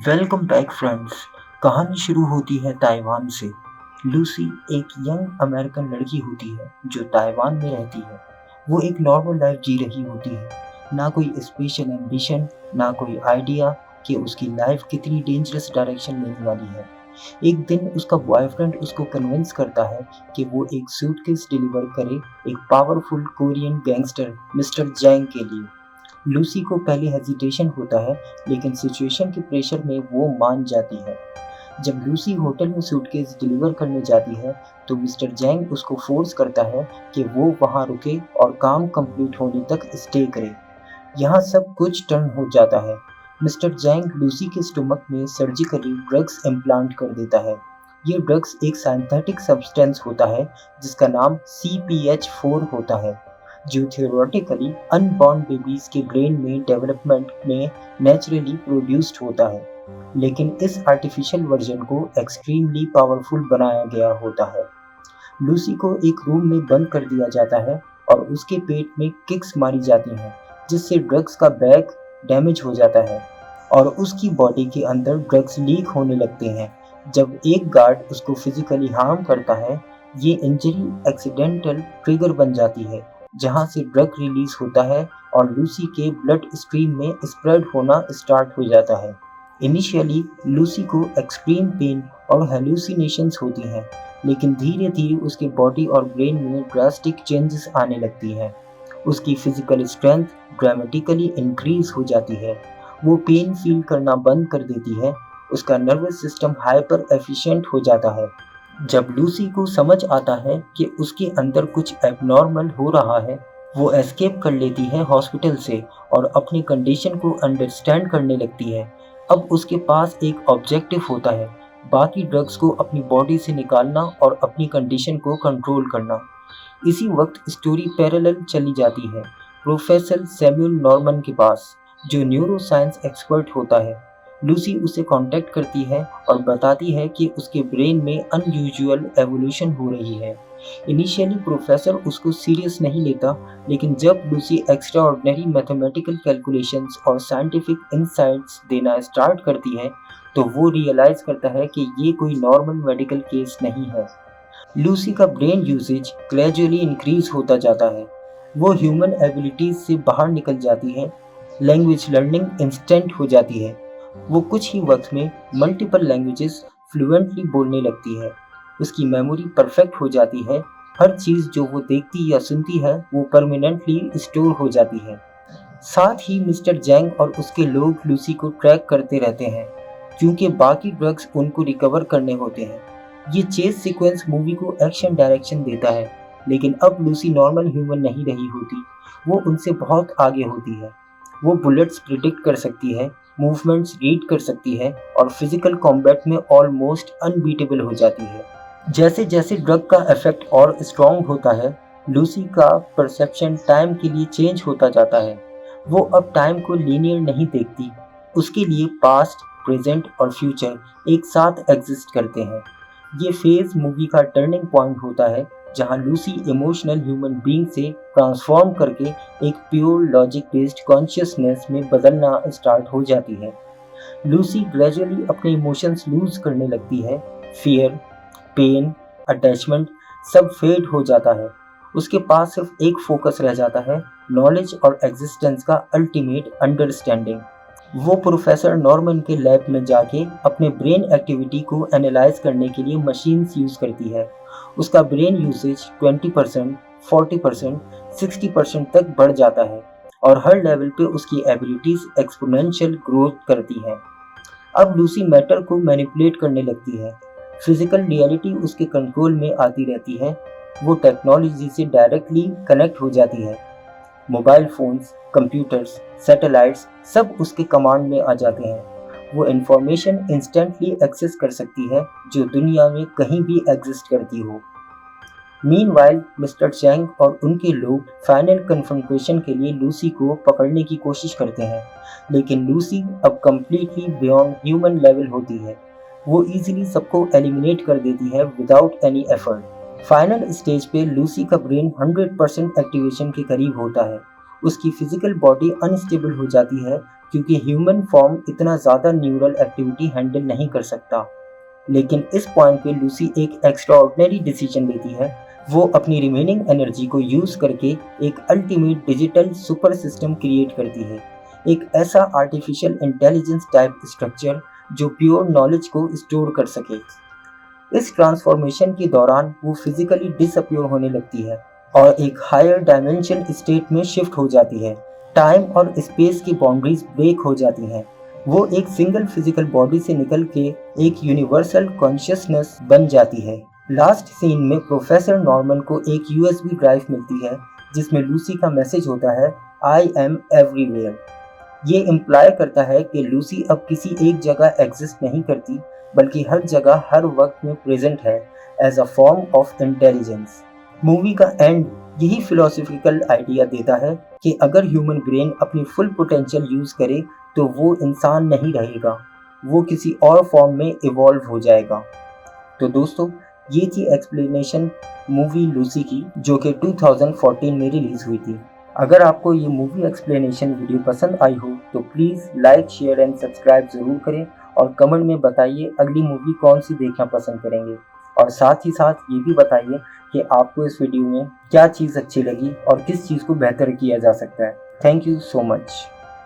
Welcome back friends. कहानी शुरू होती है ताइवान से। लूसी एक यंग अमेरिकन लड़की होती है जो ताइवान में रहती है। वो एक नॉर्मल लाइफ जी रही होती है। ना कोई स्पेशल एम्बिशन, ना कोई आइडिया कि उसकी लाइफ कितनी डेंजरस डायरेक्शन लेने वाली है। एक दिन उसका बॉयफ्रेंड उसको कन्विंस करता है कि वो एक सूटकेस डिलीवर करे एक पावरफुल कोरियन गैंगस्टर मिस्टर जैंग के लिए। लूसी को पहले हेजिटेशन होता है, लेकिन सिचुएशन के प्रेशर में वो मान जाती है। जब लूसी होटल में सूटकेस डिलीवर करने जाती है तो मिस्टर जैंग उसको फोर्स करता है कि वो वहां रुके और काम कंप्लीट होने तक स्टे करे। यहाँ सब कुछ टर्न हो जाता है। मिस्टर जैंग लूसी के स्टमक में सर्जिकली ड्रग्स इम्प्लांट कर देता है। ये ड्रग्स एक सिंथेटिक सब्सटेंस होता है जिसका नाम CPH4 होता है, जो थियोरेटिकली अनबॉर्न बेबीज के ब्रेन में डेवलपमेंट में नेचुरली प्रोड्यूस्ड होता है, लेकिन इस आर्टिफिशियल वर्जन को एक्सट्रीमली पावरफुल बनाया गया होता है। लूसी को एक रूम में बंद कर दिया जाता है और उसके पेट में किक्स मारी जाती हैं, जिससे ड्रग्स का बैग डैमेज हो जाता है और उसकी बॉडी के अंदर ड्रग्स लीक होने लगते हैं। जब एक गार्ड उसको फिजिकली हार्म करता है, ये इंजरी एक्सीडेंटल ट्रिगर बन जाती है, जहां से ड्रग रिलीज होता है और लूसी के ब्लड स्ट्रीम में स्प्रेड होना स्टार्ट हो जाता है। इनिशियली लूसी को एक्सट्रीम पेन और हेलुसिनेशंस होती हैं, लेकिन धीरे धीरे उसके बॉडी और ब्रेन में ड्रास्टिक चेंजेस आने लगती हैं। उसकी फिजिकल स्ट्रेंथ ड्रामेटिकली इंक्रीज हो जाती है। वो पेन फील करना बंद कर देती है। उसका नर्वस सिस्टम हाइपर एफिशिएंट हो जाता है। जब लूसी को समझ आता है कि उसके अंदर कुछ एबनॉर्मल हो रहा है, वो एस्केप कर लेती है हॉस्पिटल से और अपनी कंडीशन को अंडरस्टैंड करने लगती है। अब उसके पास एक ऑब्जेक्टिव होता है, बाकी ड्रग्स को अपनी बॉडी से निकालना और अपनी कंडीशन को कंट्रोल करना। इसी वक्त स्टोरी पैरेलल चली जाती है प्रोफेसर सैमुअल नॉर्मन के पास, जो न्यूरो साइंस एक्सपर्ट होता है। लूसी उसे कांटेक्ट करती है और बताती है कि उसके ब्रेन में अनयूजुअल एवोल्यूशन हो रही है। इनिशियली प्रोफेसर उसको सीरियस नहीं लेता, लेकिन जब Lucy extra ordinary mathematical calculations और साइंटिफिक इंसाइट्स देना स्टार्ट करती है, तो वो रियलाइज करता है कि ये कोई नॉर्मल मेडिकल केस नहीं है। लूसी का ब्रेन यूसेज ग्रेजुअली इंक्रीज होता जाता है। वो ह्यूमन एबिलिटीज से बाहर निकल जाती है। लैंग्वेज लर्निंग इंस्टेंट हो जाती है। वो कुछ ही वक्त में मल्टीपल लैंग्वेजेस फ्लुएंटली बोलने लगती है। उसकी मेमोरी परफेक्ट हो जाती है। हर चीज़ जो वो देखती या सुनती है वो परमानेंटली स्टोर हो जाती है। साथ ही मिस्टर जैंग और उसके लोग लूसी को ट्रैक करते रहते हैं, क्योंकि बाकी ड्रग्स उनको रिकवर करने होते हैं। ये चेस सीक्वेंस मूवी को एक्शन डायरेक्शन देता है, लेकिन अब लूसी नॉर्मल ह्यूमन नहीं रही होती। वो उनसे बहुत आगे होती है। वो बुलेट्स प्रिडिक्ट कर सकती है, मूवमेंट्स रीड कर सकती है और फिजिकल कॉम्बैट में ऑलमोस्ट अनबीटेबल हो जाती है। जैसे जैसे ड्रग का इफेक्ट और स्ट्रॉन्ग होता है, लूसी का परसेप्शन टाइम के लिए चेंज होता जाता है। वो अब टाइम को लीनियर नहीं देखती। उसके लिए पास्ट, प्रेजेंट और फ्यूचर एक साथ एग्जिस्ट करते हैं। ये फेज मूवी का टर्निंग पॉइंट होता है, जहां लूसी इमोशनल ह्यूमन बीइंग से ट्रांसफॉर्म करके एक प्योर लॉजिक बेस्ड कॉन्शियसनेस में बदलना स्टार्ट हो जाती है। लूसी ग्रेजुअली अपने इमोशंस लूज करने लगती है। फियर, पेन, अटैचमेंट सब फेड हो जाता है। उसके पास सिर्फ एक फोकस रह जाता है, नॉलेज और एग्जिस्टेंस का अल्टीमेट अंडरस्टैंडिंग। वो प्रोफेसर नॉर्मन के लैब में जाके अपने ब्रेन एक्टिविटी को एनालाइज करने के लिए मशीन्स यूज़ करती है। उसका ब्रेन यूसेज 20%, 40%, 60% तक बढ़ जाता है और हर लेवल पे उसकी एबिलिटीज एक्सपोनेंशियल ग्रोथ करती हैं। अब लूसी मैटर को मैनिपुलेट करने लगती है। फिजिकल रियलिटी उसके कंट्रोल में आती रहती है। वो टेक्नोलॉजी से डायरेक्टली कनेक्ट हो जाती है। मोबाइल फोन्स, कंप्यूटर्स, सैटेलाइट्स सब उसके कमांड में आ जाते हैं। वो इंफॉर्मेशन इंस्टेंटली एक्सेस कर सकती है जो दुनिया में कहीं भी एग्जिस्ट करती हो। मीनवाइल मिस्टर चैंग और उनके लोग फाइनल कन्फ्रंटेशन के लिए लूसी को पकड़ने की कोशिश करते हैं, लेकिन लूसी अब कम्प्लीटली बियॉन्ड ह्यूमन लेवल होती है। वो इजीली सबको एलिमिनेट कर देती है without any effort. Final stage पे लूसी का ब्रेन 100% एक्टिवेशन के करीब होता है। उसकी फिजिकल बॉडी अनस्टेबल हो जाती है क्योंकि ह्यूमन फॉर्म इतना ज़्यादा न्यूरल एक्टिविटी हैंडल नहीं कर सकता। लेकिन इस पॉइंट पे लूसी एक एक्स्ट्राऑर्डिनरी डिसीजन लेती है। वो अपनी रिमेनिंग एनर्जी को यूज़ करके एक ultimate digital super system create करती है, एक ऐसा आर्टिफिशियल इंटेलिजेंस टाइप स्ट्रक्चर जो प्योर नॉलेज को स्टोर कर सके। इस ट्रांसफॉर्मेशन के दौरान वो फिजिकली डिसअपियर होने लगती है और एक हायर डायमेंशन स्टेट में शिफ्ट हो जाती है। टाइम और स्पेस की बाउंड्रीज ब्रेक हो जाती हैं। वो एक सिंगल फिजिकल बॉडी से निकल के एक यूनिवर्सल कॉन्शियसनेस बन जाती है। लास्ट सीन में प्रोफेसर नॉर्मन को एक यूएसबी ड्राइव मिलती है जिसमें लूसी का मैसेज होता है, आई एम एवरीवेयर। ये इम्प्लाई करता है कि लूसी अब किसी एक जगह एग्जिस्ट नहीं करती, बल्कि हर जगह हर वक्त में प्रेजेंट है as a form of intelligence. Movie का एंड यही फिलोसॉफिकल आइडिया देता है कि अगर ह्यूमन ब्रेन अपनी फुल पोटेंशियल यूज करे तो वो इंसान नहीं रहेगा, वो किसी और फॉर्म में इवॉल्व हो जाएगा। तो दोस्तों, ये थी एक्सप्लेनेशन मूवी लूसी की, जो कि 2014 में रिलीज हुई थी। अगर आपको ये मूवी एक्सप्लेनेशन वीडियो पसंद आई हो तो please like, share and subscribe ज़रूर करें और कमेंट में बताइए अगली मूवी कौन सी देखना पसंद करेंगे। और साथ ही साथ ये भी बताइए कि आपको इस वीडियो में क्या चीज़ अच्छी लगी और किस चीज़ को बेहतर किया जा सकता है। Thank you so much.